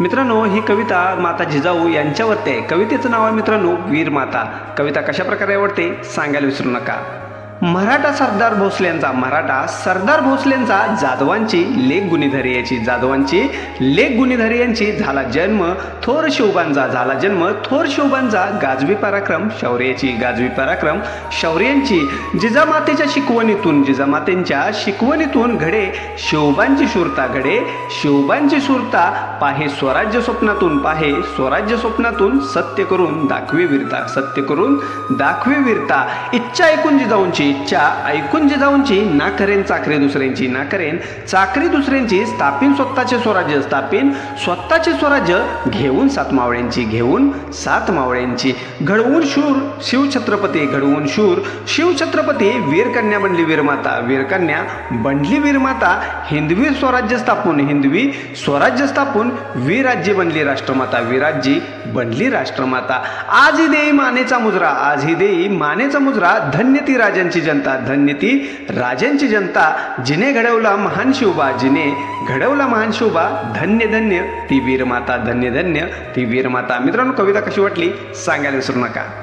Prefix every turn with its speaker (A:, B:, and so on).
A: मित्रांनो, ही कविता माता जिजाऊ यांच्यावरती आहे। कवितेचं नाव आहे मित्रांनो वीर माता। कविता कशा प्रकारे आवडते सांगायला विसरू नका। मराठा सरदार भोसलेंचा जाधवांची लेक गुणीधरी यांची झाला जन्म थोर शिवबांचा गाजवी पराक्रम शौर्याची जिजामातेच्या शिकवणीतून घडे शिवबांची शूरता पाहे स्वराज्य स्वप्नातून सत्य करून दाखवी वीरता इच्छा ऐकून जिजाऊंची ना करेन चाकरी दुसऱ्यांची स्थापिन स्वतःचे स्वराज्य घेऊन सात मावळ्यांची घडवून शूर शिवछत्रपती वीरकन्या बनली वीरमाता हिंदवी स्वराज्य स्थापून वीरराज्य बनली राष्ट्रमाता आजही देई मानेचा मुजरा धन्य ती राजांची जनता जिने घडवला महान शिवबा धन्य ती वीरमाता मित्रांनो, कविता कशी वाटली सांगायला विसरू नका।